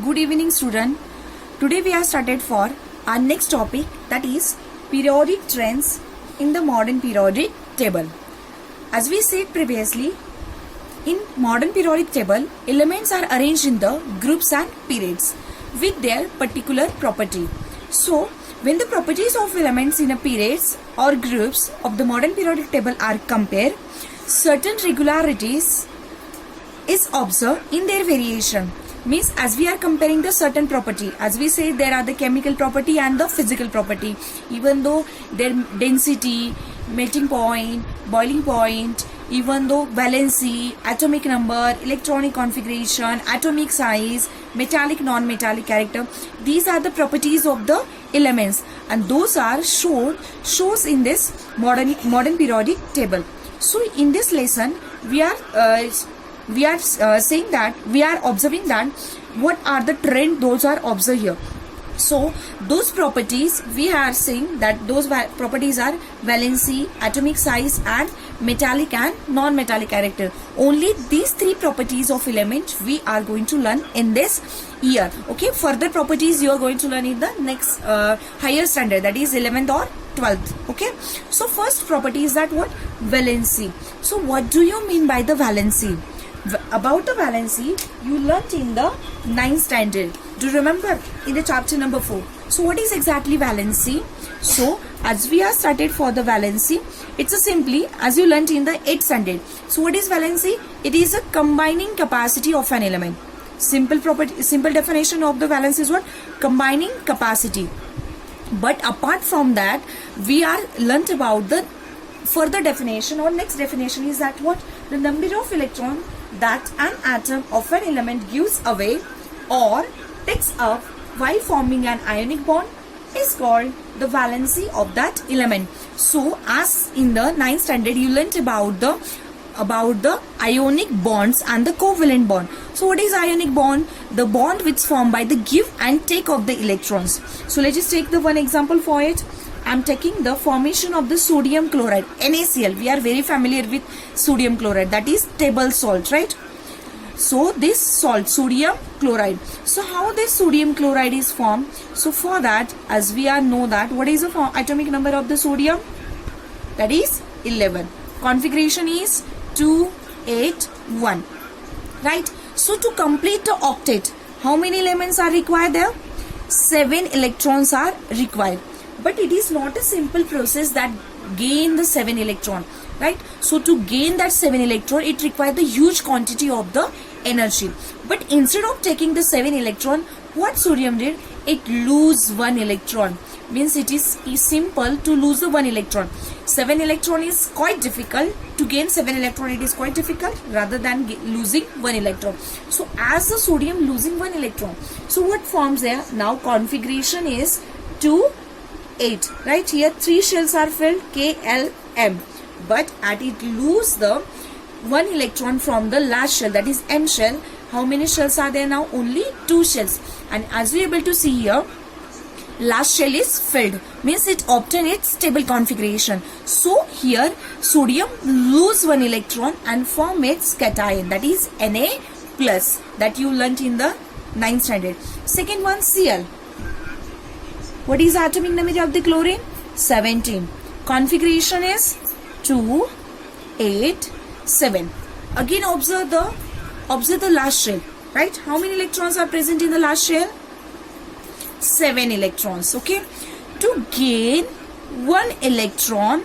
Good evening, student. Today we have started for our next topic, that is periodic trends in the modern periodic table. As we said previously, in modern periodic table, elements are arranged in the groups and periods with their particular property. So, when the properties of elements in a periods or groups of the modern periodic table are compared, certain regularities is observed in their variation. Means as we are comparing the certain property, as we say there are the chemical property and the physical property, even though their density, melting point, boiling point, even though valency, atomic number, electronic configuration, atomic size, metallic, non-metallic character, these are the properties of the elements, and those are shows in this modern periodic table. So in this lesson we are saying that we are observing that what are the trend those are observed here. So those properties we are saying that those properties are valency, atomic size and metallic and non-metallic character. Only these three properties of element we are going to learn in this year. Okay, further properties you are going to learn in the next higher standard, that is 11th or 12th. Okay, so first property is that what? Valency. So what do you mean by the valency? About the valency you learnt in the 9th standard. Do you remember in the chapter number 4? So what is exactly valency? So as we are started for the valency, it's a simply as you learnt in the 8th standard. So what is valency? It is a combining capacity of an element. Simple definition of the valency is what? Combining capacity. But apart from that, we are learnt about the further definition, or next definition is that what? The number of electrons that an atom of an element gives away or takes up while forming an ionic bond is called the valency of that element. So as in the 9th standard you learnt about the ionic bonds and the covalent bond. So what is ionic bond? The bond which is formed by the give and take of the electrons. So let's just take the one example for it. I am taking the formation of the sodium chloride, NaCl. We are very familiar with sodium chloride, that is table salt, right? So this salt, sodium chloride. So how this sodium chloride is formed? So for that, as we are know that what is the atomic number of the sodium? That is 11. Configuration is 281, right? So to complete the octet, how many elements are required there? 7 electrons are required. But it is not a simple process that gain the 7 electron, right? So to gain that 7 electron, it requires the huge quantity of the energy. But instead of taking the 7 electron, what sodium did? It lose 1 electron. Means it is simple to lose the 1 electron. 7 electron is quite difficult. To gain 7 electron, it is quite difficult rather than losing 1 electron. So as the sodium losing 1 electron, so what forms there? Now configuration is 2-8, right? Here 3 shells are filled, KLM, but at it lose the 1 electron from the last shell, that is M shell. How many shells are there now? Only 2 shells. And as we are able to see here, last shell is filled, means it obtain its stable configuration. So here sodium lose 1 electron and form its cation, that is Na plus, that you learnt in the 9th standard. Second one, Cl. What is the atomic number of the chlorine? 17. Configuration is 2, 8, 7. Again observe the last shell, right? How many electrons are present in the last shell? 7 electrons. Okay. To gain 1 electron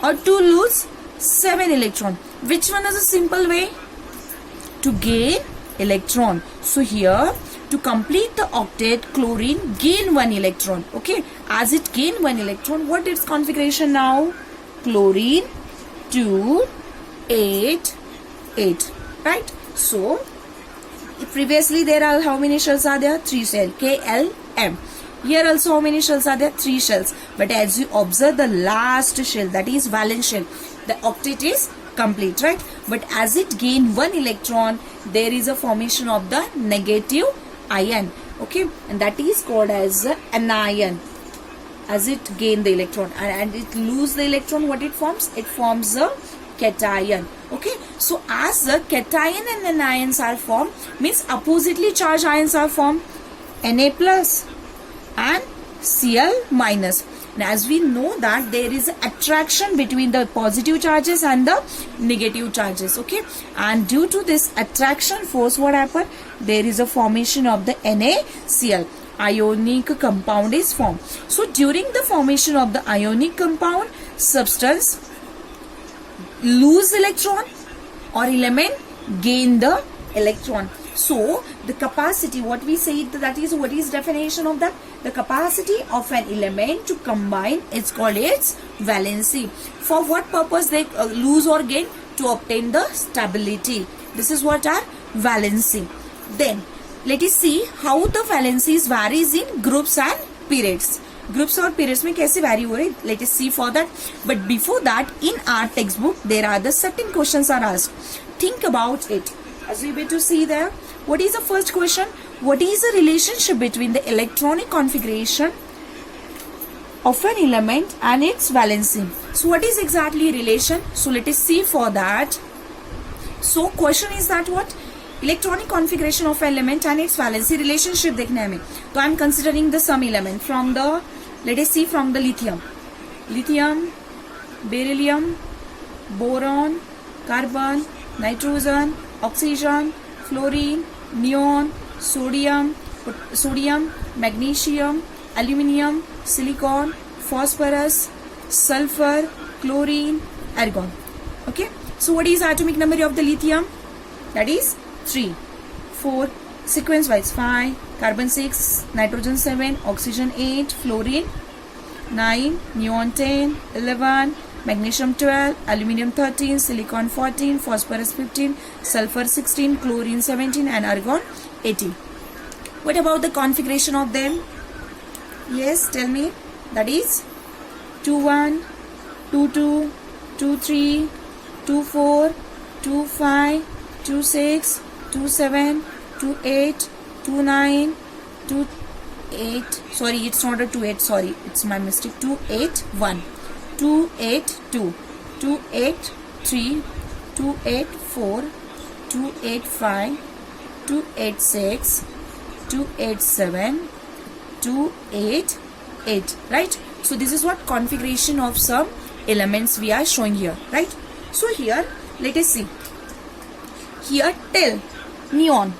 or to lose 7 electron, which one is a simple way? To gain electron. So here, to complete the octet, chlorine gain 1 electron. Okay, as it gain 1 electron, what is configuration now? Chlorine 2, 8, 8, right? So previously there are how many shells are there? 3 shells, KLM. Here also how many shells are there? 3 shells. But as you observe the last shell, that is valence shell, the octet is complete, right? But as it gain 1 electron, there is a formation of the negative ion. Okay, and that is called as anion. As it gain the electron and it lose the electron, what it forms? It forms a cation. Okay, so as the cation and anions are formed, means oppositely charged ions are formed, Na plus and Cl minus. Now, as we know that there is attraction between the positive charges and the negative charges, okay, and due to this attraction force, what happen? There is a formation of the NaCl. Ionic compound is formed. So during the formation of the ionic compound, substance lose electron or element gain the electron. So the capacity, what we say, that is, what is definition of that? The capacity of an element to combine is called its valency. For what purpose they lose or gain? To obtain the stability. This is what our valency. Then let us see how the valencies varies in groups and periods. Groups or periods में कैसे vary हो रहे? Let us see for that. But before that, in our textbook, there are the certain questions are asked. Think about it. As we able to see there, what is the first question? What is the relationship between the electronic configuration of an element and its valency? So what is exactly relation? So let us see for that. So question is that what? Electronic configuration of element and its valency relationship देखने हमें. So I am considering the some element from the, let us see from the lithium, beryllium, boron, carbon, nitrogen, oxygen, fluorine, neon, sodium, magnesium, aluminium, silicon, phosphorus, sulfur, chlorine, argon. Okay. So what is atomic number of the lithium? That is 3, 4, sequence wise 5, carbon 6, nitrogen 7, oxygen 8, fluorine 9, neon 10, 11, magnesium 12, aluminium 13, silicon 14, phosphorus 15, sulfur 16, chlorine 17 and argon 18. What about the configuration of them? Yes, tell me. That is 2-1, 2-2, 2-3, 2-4, 2-5, 2-6, 2-7, 2-8, 2-9, 2-8. Sorry, it's not a 2-8. Sorry, it's my mistake. 2-8-1, 2-8-2, 2-8-3, 2-8-4, 2-8-5, 2-8-6, 2-8-7, 2-8-8. Right? So this is what configuration of some elements we are showing here. Right? So here, let us see. Here, tell neon.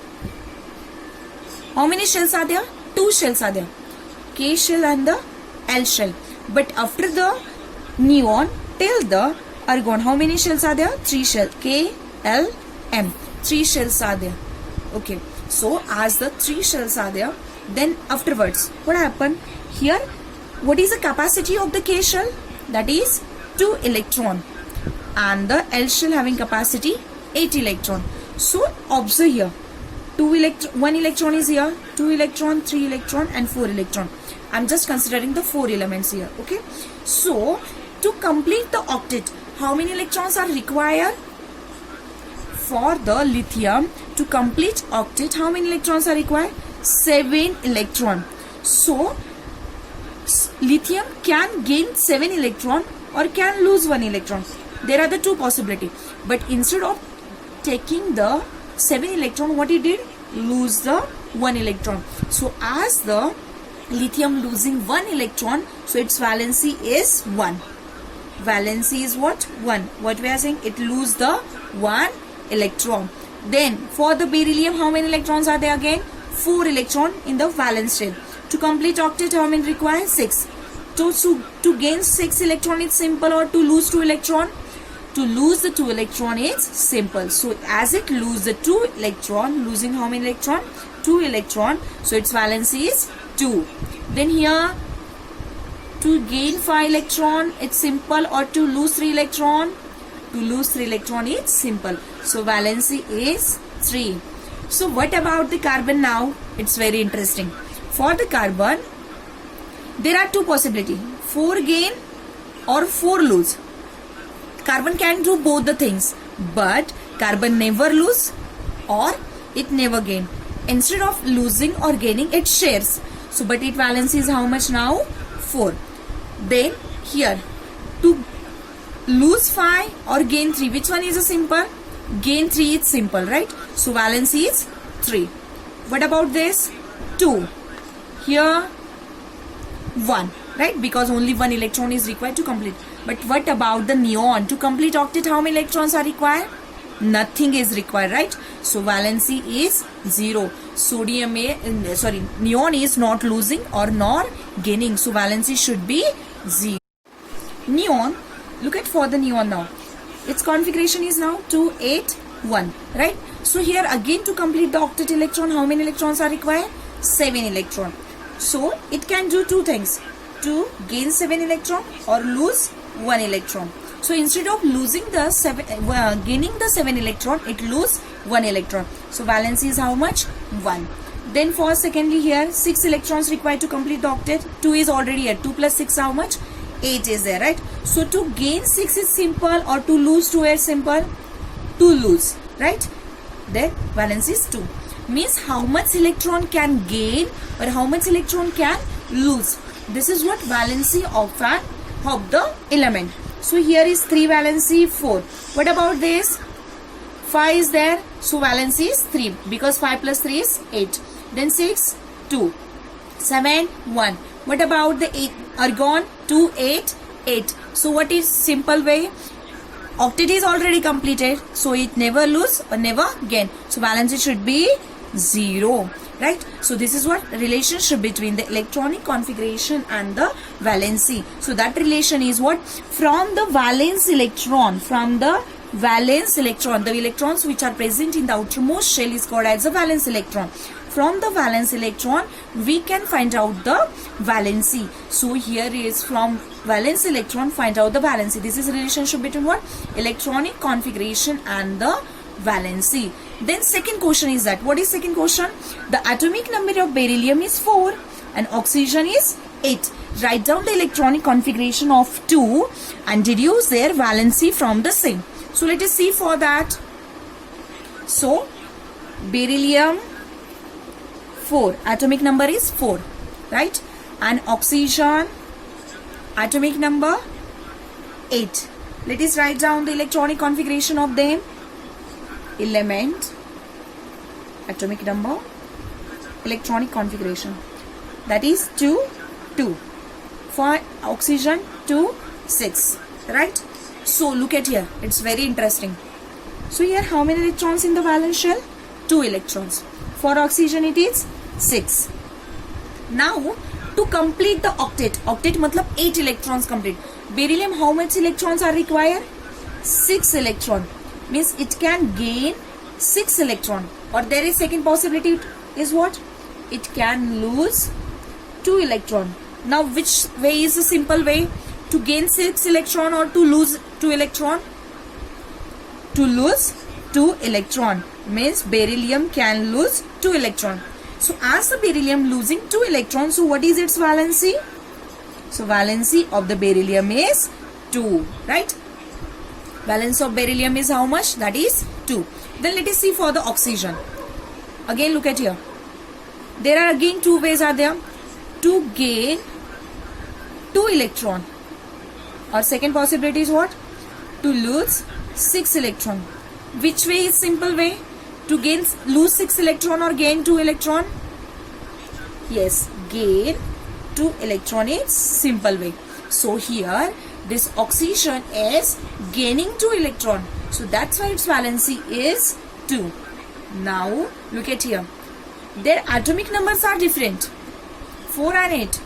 How many shells are there? 2 shells are there. K shell and the L shell. But after the neon, tell the argon. How many shells are there? 3 shells. K, L, M. 3 shells are there. Okay. So as the 3 shells are there, then afterwards, what happened? Here, what is the capacity of the K shell? That is 2 electron. And the L shell having capacity 8 electron. So observe here, 1 electron is here, 2 electron, 3 electron and 4 electron. I'm just considering the 4 elements here. Okay. So to complete the octet, how many electrons are required? For the lithium, to complete octet, how many electrons are required? 7 electron. So lithium can gain 7 electron or can lose 1 electron. There are the 2 possibilities. But instead of taking the 7 electron, what it did? Lose the 1 electron. So as the lithium losing 1 electron, so its valency is 1. Valency is what? 1. What we are saying? It lose the 1 electron. Then for the beryllium, how many electrons are there again? 4 electron in the valence shell. To complete octet, how many require? 6. To gain 6 electron is simple, or to lose 2 electron? To lose the 2 electron is simple. So as it lose the 2 electron, losing how many electron? 2 electron. So its valency is 2. Then here, to gain 5 electron, it's simple, or to lose 3 electron? To lose 3 electron is simple. So valency is 3. So what about the carbon now? It's very interesting. For the carbon, there are 2 possibilities. 4 gain or 4 lose. Carbon can do both the things, but carbon never lose or it never gain. Instead of losing or gaining, it shares. So but its valency is how much now? 4. Then here, to lose 5 or gain 3? Which one is a simple? Gain 3 is simple, right? So valency is 3. What about this? 2. Here 1, right? Because only one electron is required to complete. But what about the neon? To complete octet, how many electrons are required? Nothing is required, right? So valency is 0. Neon is not losing or nor gaining. So valency should be 0. Neon, look at for the neon now. Its configuration is now 2, 8, 1, right? So here again to complete the octet electron, how many electrons are required? 7 electron. So it can do two things, to gain 7 electron or lose 1 electron. So instead of losing the gaining the 7 electron, it lose 1 electron. So valency is how much? 1. Then for secondly here 6 electrons required to complete the octet. 2 is already here. 2 plus 6 how much? 8 is there, right? So to gain 6 is simple or to lose 2 is simple? To lose, right? Then valency is 2. Means how much electron can gain or how much electron can lose. This is what valency of the element. So here is 3 valency, 4. What about this? 5 is there. So valency is 3 because 5 plus 3 is 8. Then 6, 2. 7, 1. What about the 8? Argon, 2, 8, 8. So what is simple way? Octet is already completed. So it never lose or never gain. So valency should be 0. Right? So this is what relationship between the electronic configuration and the valency. So that relation is what? From the valence electron, the electrons which are present in the outermost shell is called as a valence electron. From the valence electron, we can find out the valency. So here is from valence electron, find out the valency. This is a relationship between what? Electronic configuration and the valency. Then second question is that, what is second question? The atomic number of beryllium is 4 and oxygen is 8. Write down the electronic configuration of 2 and deduce their valency from the same. So let us see for that. So beryllium 4, atomic number is 4, right? And oxygen atomic number 8. Let us write down the electronic configuration of them. Element, atomic number, electronic configuration, that is 2, 2. For oxygen 2, 6, right? So look at here, it's very interesting. So here how many electrons in the valence shell? 2 electrons. For oxygen it is 6. Now to complete the octet matlab 8 electrons complete. Beryllium, how much electrons are required? 6 electron. Means it can gain 6 electron, or there is second possibility is what? It can lose 2 electron. Now which way is the simple way? To gain 6 electron or to lose 2 electron? To lose 2 electron. Means beryllium can lose 2 electron. So as the beryllium losing 2 electrons, so what is its valency? So valency of the beryllium is 2, right? Valence of beryllium is how much? That is 2. Then let us see for the oxygen. Again look at here. There are again 2 ways are there. To gain 2 electron. Or second possibility is what? To lose 6 electron. Which way is simple way? To lose 6 electron or gain 2 electron? Yes, gain 2 electron is simple way. So here this oxygen is gaining 2 electron. So that's why its valency is 2. Now look at here. Their atomic numbers are different. 4 and 8.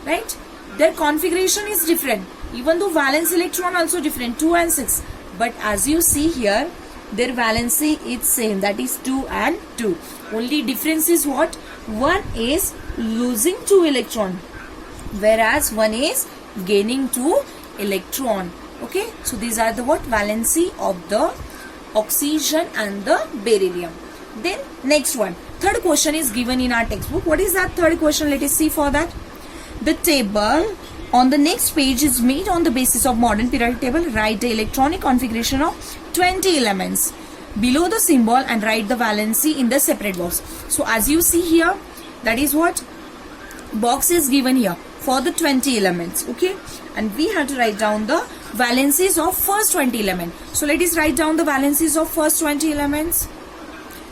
Right? Their configuration is different. Even though valence electron also different. 2 and 6. But as you see here, their valency is same. That is 2 and 2. Only difference is what? One is losing 2 electron. Whereas one is gaining 2 electron. Okay, so these are the what? Valency of the oxygen and the beryllium. Then next one, third question is given in our textbook. What is that third question? Let us see for that. The table on the next page is made on the basis of modern periodic table. Write the electronic configuration of 20 elements below the symbol and write the valency in the separate box. So as you see here, that is what? Box is given here. for the 20 elements. Okay, and we have to write down the valencies of first 20 elements. So let us write down the valencies of first 20 elements.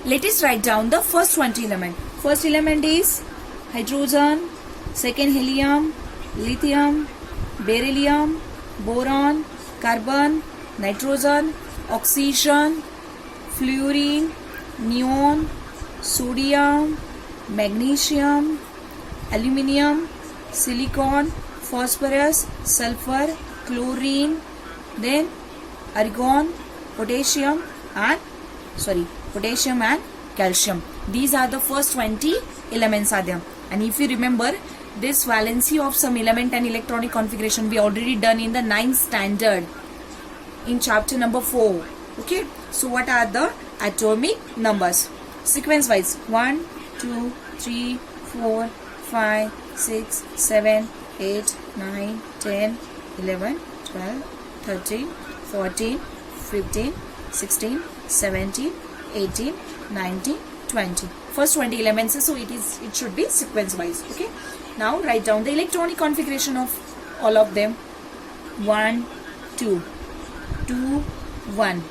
Let us write down the first 20 element. First element is hydrogen, second helium, lithium, beryllium, boron, carbon, nitrogen, oxygen, fluorine, neon, sodium, magnesium, aluminium, silicon, phosphorus, sulfur, chlorine, then argon, potassium and calcium. These are the first 20 elements are there. And if you remember, this valency of some element and electronic configuration we already done in the 9th standard in chapter number 4. Okay, so what are the atomic numbers? Sequence wise: 1, 2, 3, 4, 5, 6, 7, 8, 9, 10, 11, 12, 13, 14, 15, 16, 17, 18, 19, 20. First 20 elements, so it should be sequence wise. Okay, now write down the electronic configuration of all of them. 1, 2, 2, 1,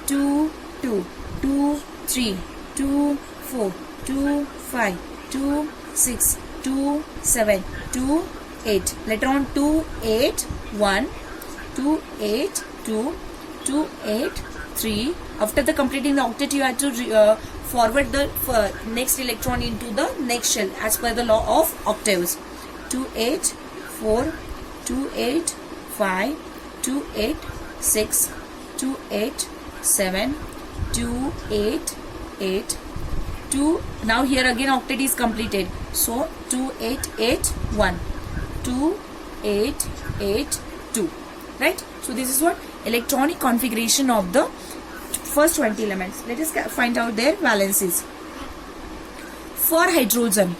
2, 2, 2, 3, 2, 4, 2, 5, 2, 6, 2, 7, 2, 8. Later on 2, 8, 1, 2, 8, 2, 2, 8, 3. After the completing the octet, you have to forward the next electron into the next shell as per the law of octaves. 2, 8, 4, 2, 8, 5, 2, 8, 6, 2, 8, 7, 2, 8, 8, 2. Now here again octet is completed. So 2, 8, 8, 1, 2, 8, 8, 2. Right? So this is what electronic configuration of the first 20 elements. Let us find out their valencies. For hydrogen,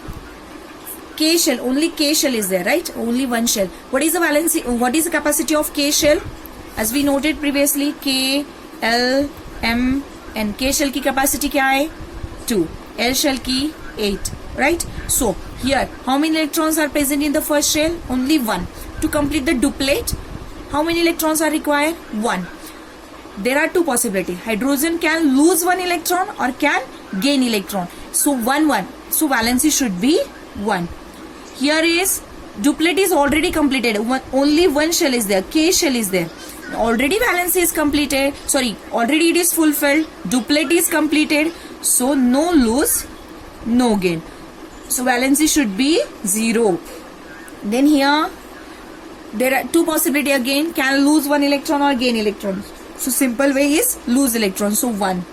K shell, only K shell is there, right? Only one shell. What is the valency? What is the capacity of K shell? As we noted previously, K, L, M, and K shell ki capacity kya hai? 2. L shell ki 8. Right? So here, how many electrons are present in the first shell? Only 1. To complete the duplet, how many electrons are required? 1. There are two possibilities. Hydrogen can lose 1 electron or can gain electron. So 1, 1. So valency should be 1. Here is duplet is already completed. Only one shell is there. K shell is there. Already valency is completed. Already it is fulfilled. Duplet is completed. So no lose, no gain. So valency should be 0. Then here there are two possibilities again. Can lose 1 electron or gain electron. So simple way is lose electron. So 1.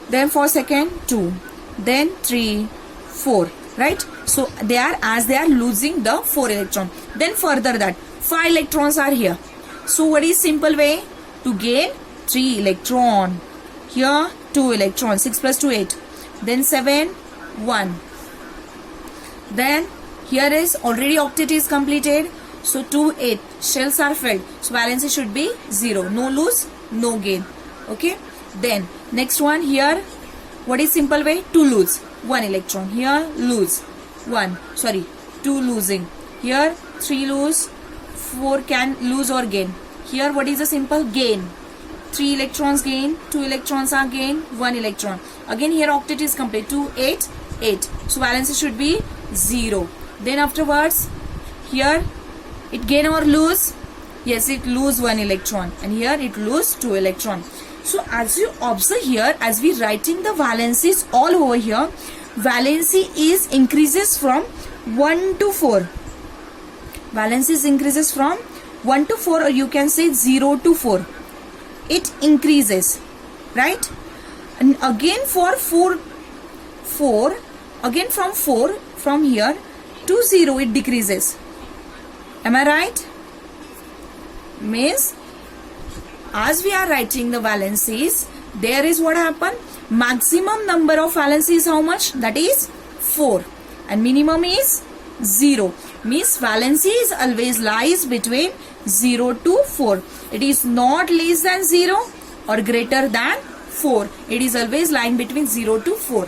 Then for second 2. Then 3, 4. Right? So they are losing the 4 electron. Then further that 5 electrons are here. So what is simple way? To gain 3 electron. Here 2 electrons. 6 plus 2, 8. Then 7, 1. Then here is already octet is completed. So 2, 8. Shells are filled. So valency should be 0. No lose, no gain. Okay. Then next one here. What is simple way? To lose 1 electron. Here lose 1. 2 losing. Here 3 lose. 4 can lose or gain. Here what is the simple? Gain. 3 electrons gain. 2 electrons are gain. 1 electron. Again here octet is complete. 2, 8, 8. So valency should be 0. Then afterwards here it gain or lose? Yes, it lose 1 electron. And here it lose 2 electron. So as you observe here, as we writing the valencies all over here, valency is increases from 1 to 4. Valencies increases from 1 to 4, or you can say 0 to 4. It increases, right? And again for 4, again from 4, from here to 0 it decreases. Am I right? Means as we are writing the valencies, there is what happened? Maximum number of valencies how much? That is 4. And minimum is 0. Means valency is always lies between 0 to 4. It is not less than 0 or greater than 4. It is always lying between 0 to 4.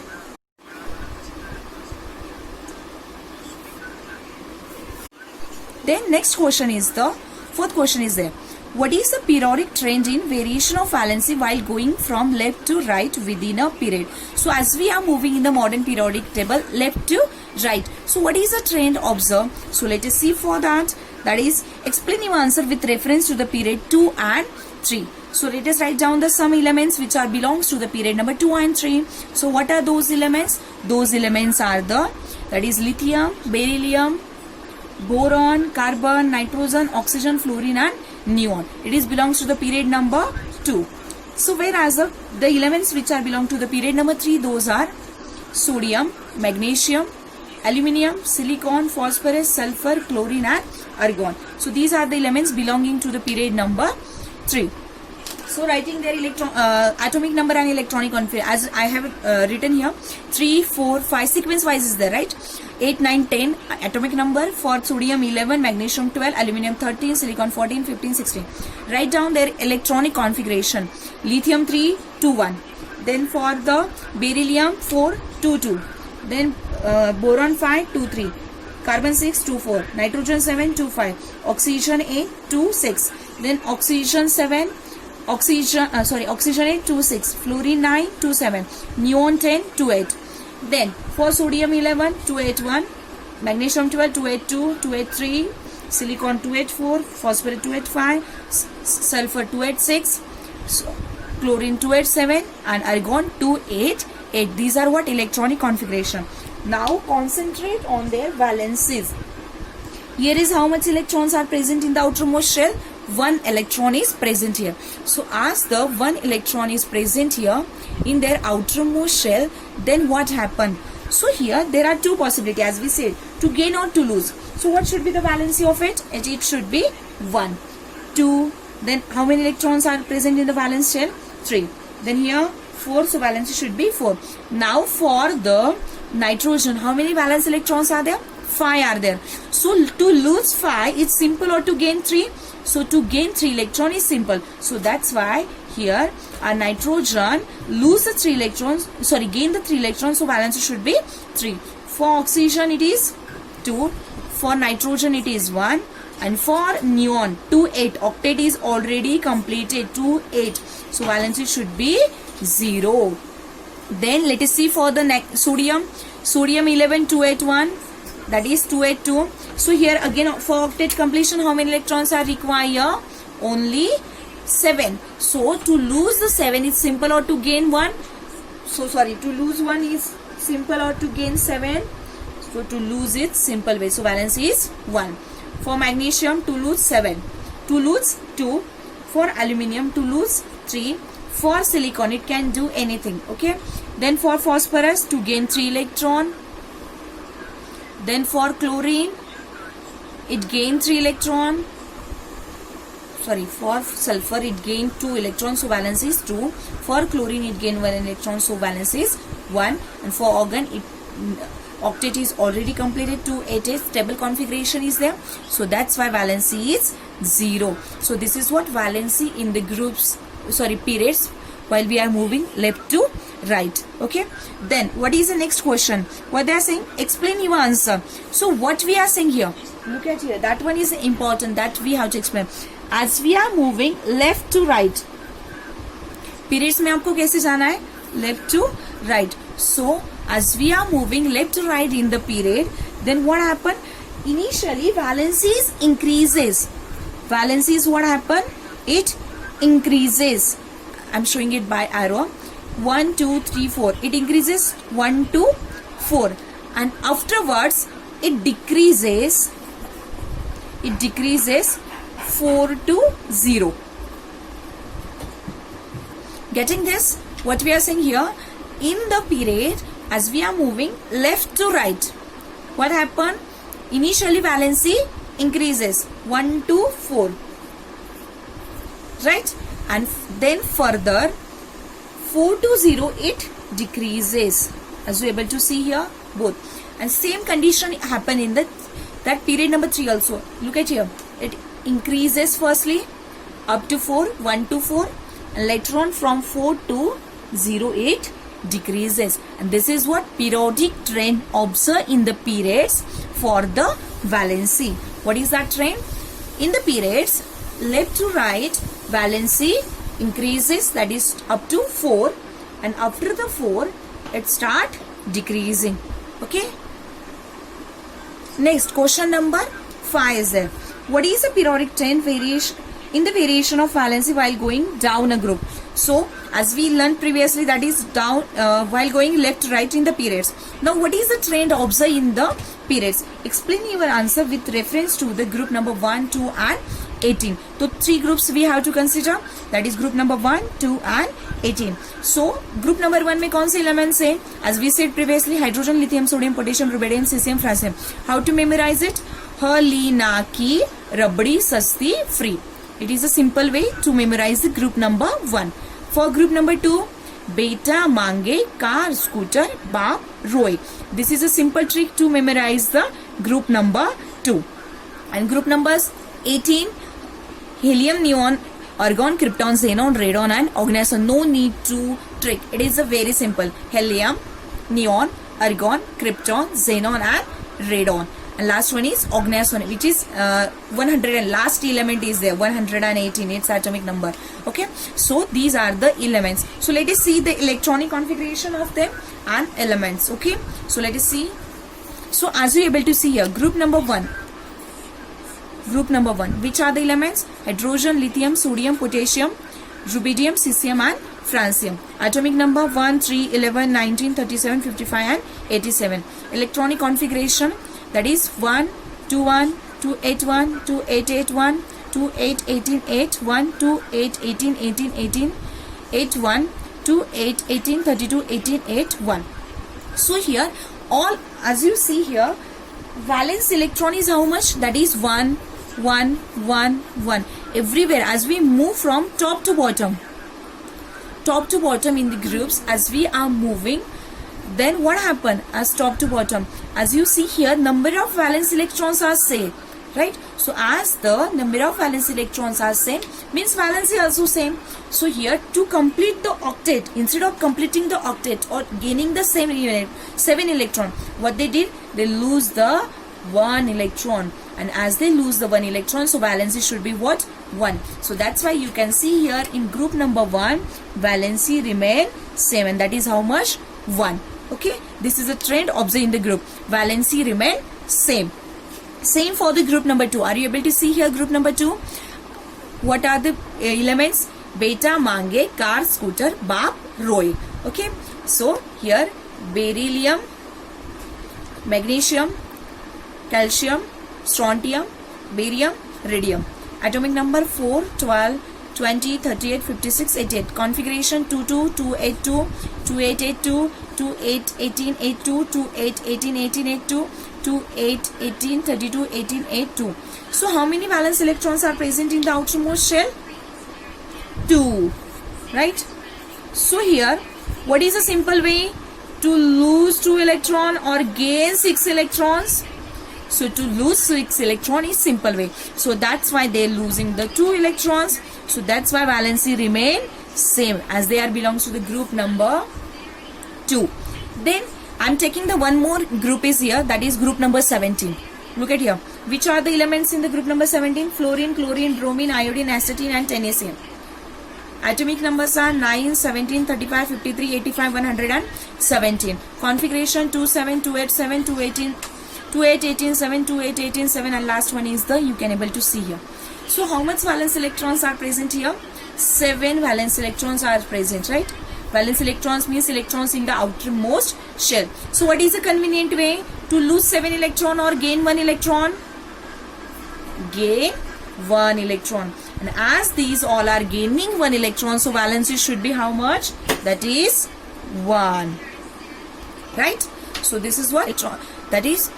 Then next question is the fourth question is there. What is the periodic trend in variation of valency while going from left to right within a period? So as we are moving in the modern periodic table left to right, so what is the trend observed? So let us see for that. That is, explain your answer with reference to the period 2 and 3. So let us write down the some elements which are belongs to the period number 2 and 3. So what are those elements? Those elements are the, that is lithium, beryllium, boron, carbon, nitrogen, oxygen, fluorine and neon. It is belongs to the period number 2. So whereas the elements which are belong to the period number 3, those are sodium, magnesium, aluminium, silicon, phosphorus, sulfur, chlorine and argon. So these are the elements belonging to the period number 3. So writing their atomic number and electronic configuration, as I have written here, 3, 4, 5 sequence wise is there, right? 8, 9, 10 atomic number. For sodium 11, magnesium 12, aluminium 13, silicon 14, 15, 16. Write down their electronic configuration. Lithium 3, 2, 1. Then for the beryllium 4, 2, 2. Then boron 5, 2, 3. Carbon 6, 2, 4. Nitrogen 7, 2, 5. Oxygen 8, 2, 6. Then oxygen 7. Oxygen 8, 2, 6. Fluorine 9, 2, 7. Neon 10, 2, 8. Then for sodium 11, 2, 8, 1. Magnesium 12, 2, 8, 2, 2, 8, 3. Silicon 2, 8, 4. Phosphorus 2, 8, 5. Sulfur 2, 8, 6. So, chlorine 2, 8, 7. And argon 2, 8, 8. These are what? Electronic configuration. Now concentrate on their valencies. Here is how much electrons are present in the outermost shell. 1 electron is present here. So as the 1 electron is present here in their outermost shell, then what happened? So here there are two possibilities, as we said, to gain or to lose. So what should be the valency of it? It should be 1, 2. Then how many electrons are present in the valence shell? 3. Then here 4. So valency should be 4. Now for the nitrogen, how many valence electrons are there? 5 are there. So to lose 5, it's simple, or to gain 3? So to gain 3 electron is simple. So that's why here our nitrogen lose the 3 electrons, gain the 3 electrons. So valence should be 3. For oxygen it is 2. For nitrogen it is 1. And for neon 2, 8. Octet is already completed. 2, 8. So valence should be 0. Then let us see for the sodium. Sodium 11, 2, 8, 1. That is 2, 8, 2. So here again for octet completion, how many electrons are required? Only 7. So to lose the 7 is simple, or to gain 1? To lose 1 is simple, or to gain 7? So to lose it simple way. So valence is 1. For magnesium to lose 7. To lose 2. For aluminium to lose 3. For silicon it can do anything. Okay. Then for phosphorus to gain 3 electron. Then for chlorine it gain 3 electron. For sulfur it gain 2 electrons, so valence is 2. For chlorine it gain 1 electron, so valence is 1. And for argon octet is already completed. 2, 8, 8 stable configuration is there, so that's why valency is 0. So this is what valency in the periods while we are moving left to right. Okay, then what is the next question? What they are saying, explain your answer. So what we are saying here, look at here, that one is important, that we have to explain. As we are moving left to right, periods में आपको कैसे जाना है? Left to right. So as we are moving left to right in the period, then what happened? Initially valency increases. Valency is what happened? It increases. I'm showing it by arrow. 1, 2, 3, 4. It increases 1 to 4, and afterwards it decreases. It decreases 4 to 0. Getting this? What we are saying here, in the period as we are moving left to right, what happened? Initially valency increases 1 to 4, right? And then further 4 to 0 it decreases, as you are able to see here both. And same condition happen in that period number 3 also. Look at here, it increases firstly up to 4, 1 to 4, and later on from 4 to 0 it decreases. And this is what periodic trend observed in the periods for the valency. What is that trend? In the periods, left to right, valency increases, that is up to 4, and after the 4, it start decreasing. Okay. Next, question number 5 is there. What is the periodic trend variation in the variation of valency while going down a group? So, as we learned previously, that is down while going left to right in the periods. Now, what is the trend observed in the periods? Explain your answer with reference to the group number 1, 2 and 18. So, 3 groups we have to consider. That is group number 1, 2 and 18. So, group number 1 में कौन से elements हैं? As we said previously, hydrogen, lithium, sodium, potassium, rubidium, cesium, francium. How to memorize it? Halina की रबड़ी सस्ती free. It is a simple way to memorize the group number 1. For group number 2, beta मांगे car, scooter, बाप रोए. This is a simple trick to memorize the group number 2. And group numbers 18, helium, neon, argon, krypton, xenon, radon and oganesson. No need to trick. It is a very simple. Helium, neon, argon, krypton, xenon and radon. And last one is oganesson, which is 100, and last element is there, 118, its atomic number. Okay, so these are the elements. So let us see the electronic configuration of them and elements. Okay, so let us see. So as you are able to see here, group number 1, which are the elements? Hydrogen, lithium, sodium, potassium, rubidium, cesium and francium. Atomic number 1, 3, 11, 19, 37, 55 and 87. Electronic configuration, that is 1, 21, 281, 2881, 28, 18, 8, 1, 2, 8, 18, 18, 18, 81, 2, 8, 18, 32, 18, 8, 1. So here, all as you see here, valence electron is how much? That is 1, 1, 1, 1. Everywhere as we move from top to bottom in the groups, as we are moving, then what happened as top to bottom? As you see here, number of valence electrons are same, right? So as the number of valence electrons are same, means valency also same. So here to complete the octet, instead of completing the octet or gaining the same 7 electron, what they did? They lose the 1 electron. And as they lose the 1 electron, so valency should be what? 1. So that's why you can see here in group number 1, valency remain same, and that is how much? 1. Okay, this is a trend observed in the group. Valency remain same. Same for the group number 2. Are you able to see here group number 2? What are the elements? Beta मांगे car, scooter, बाप रोए. Okay, so here beryllium, magnesium, calcium, strontium, barium, radium. Atomic number 4, 12, 20, 38, 56, 88. Configuration 22, 282, 2882, 28, 18, 82, 28, 18, 18, 82, 28, 18, 32, 18, 82. So how many valence electrons are present in the outermost shell? 2. Right? So here, what is a simple way to lose 2 electron or gain 6 electrons? So to lose 6 electron is simple way. So that's why they are losing the 2 electrons. So that's why valency remain same, as they are belongs to the group number 2. Then I'm taking the one more group is here, that is group number 17. Look at here. Which are the elements in the group number 17? Fluorine, chlorine, bromine, iodine, astatine and tennessine. Atomic numbers are 9, 17, 35, 53, 85, 117. Configuration 27, 287, 218, 28, 18, 7, 28, 18, 7, and last one is the, you can able to see here. So how much valence electrons are present here? 7 valence electrons are present, right? Valence electrons means electrons in the outermost shell. So what is a convenient way to lose 7 electron or gain 1 electron? Gain 1 electron. And as these all are gaining 1 electron, so valency should be how much? That is 1. Right? So this is what electron, that is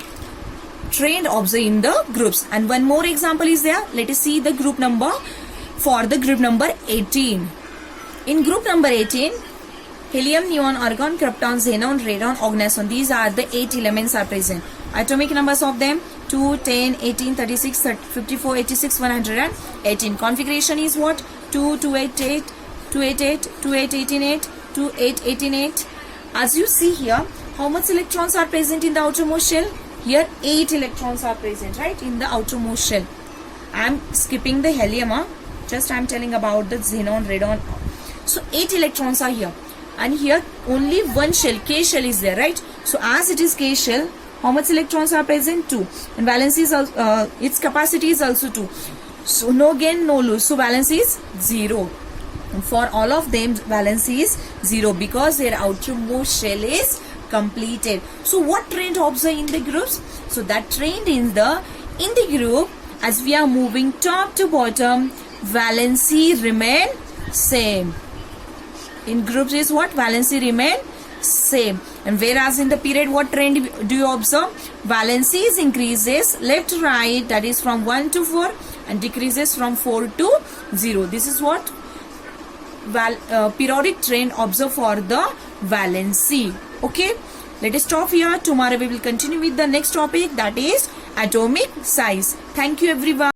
trend observed in the groups. And one more example is there. Let us see the group number for the group number 18. In group number 18, helium, neon, argon, krypton, xenon, radon, oganesson. These are the 8 elements are present. Atomic numbers of them 2, 10, 18, 36, 54, 86, 118. Configuration is what? 2, 288, 288, 28, 188, 28, 188. As you see here, how much electrons are present in the outermost shell? Here 8 electrons are present, right, in the outermost shell. I am skipping the helium, just I am telling about the xenon, radon. So 8 electrons are here, and here only one shell, K shell is there, right? So as it is K shell, how much electrons are present? 2. And valency is its capacity is also 2. So no gain, no lose. So valency is 0. And for all of them, valency is 0 because their outermost shell is completed. So what trend observe in the groups? So that trend in the group, as we are moving top to bottom, valency remain same. In groups is what? Valency remain same. And whereas in the period, what trend do you observe? Valency is increases left to right, that is from 1 to 4, and decreases from 4 to 0. This is what periodic trend observe for the valency. Okay, let us stop here. Tomorrow we will continue with the next topic, that is atomic size. Thank you everyone.